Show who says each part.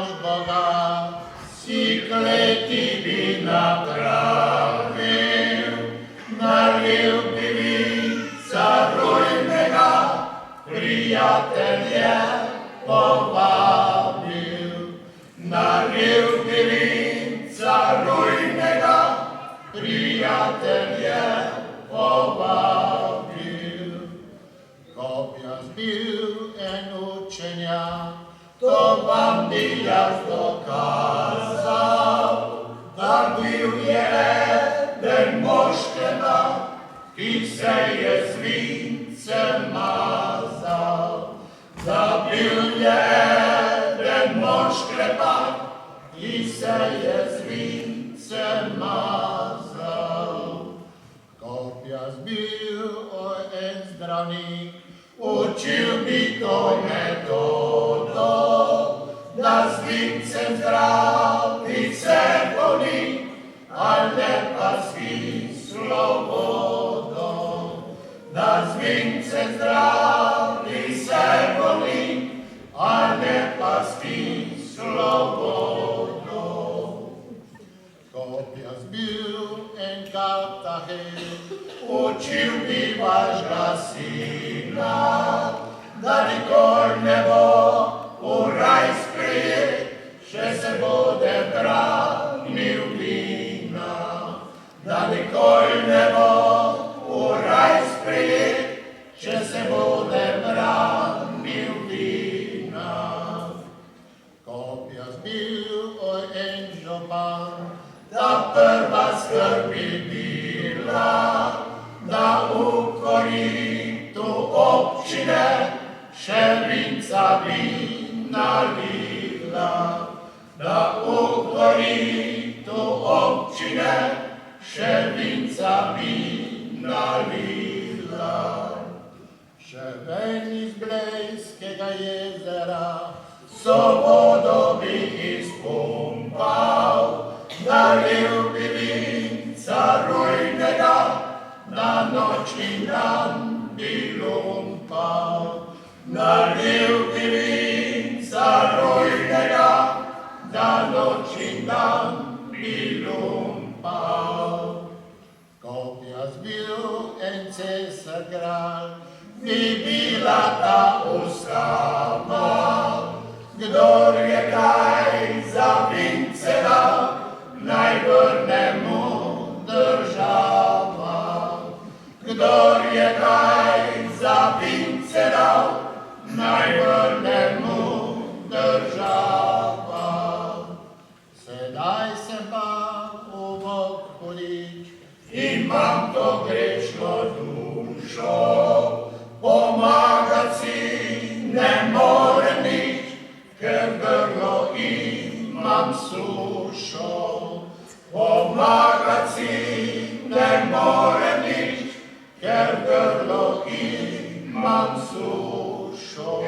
Speaker 1: miłość Boga, si kleti naprawił, nalił winca rujnego, przyjaciel je powabił. Nalił winca rujnego, przyjaciel je powabił. Kopia zbił uczenia, to wam Diaz dokazał. Zabił jeden moszkena i se je z wincem mazał. Zabił jeden moszkena i se je z wincem mazał. Kopia zbił oen zdravnik, učil by to metodo, da s vincem zdravi se boli, ale pa svi slobodom. Da s vincem zdravi se boli, ale pa svi slobodom. Kopia zbil en Cartagena, učil bi vašega sina, da nikoli ne bo v raj sprejet, še se bude branil vina. Da nikoli ne bo v raj sprejet, še se bude branil vina. Kopja zbil en župan, da prva skrbi bila, da v koritu občine še vinca bi nalila. Da v koritu občine še vinca bi nalila. Še ven iz Blejskega jezera so vodo bi izpumpal, nalil bi vinca rujnega, na noč in dan bi lumpal. Nalil bi vinca rujnega, na noč in dan bi lumpal. Kopja zbil en cesar kralj, bi bila ta ustava. Kdor je kaj za vince dal, naj vrne mu država. Kdor je kaj za vince dal, naj vrne mu država. Sedaj sem pa v Bog hudič, imam to grešno dušo, pomagat si ne morem nič, ker grlo imam sušo. Pomagat si ne morem nič, ker grlo imam sušo.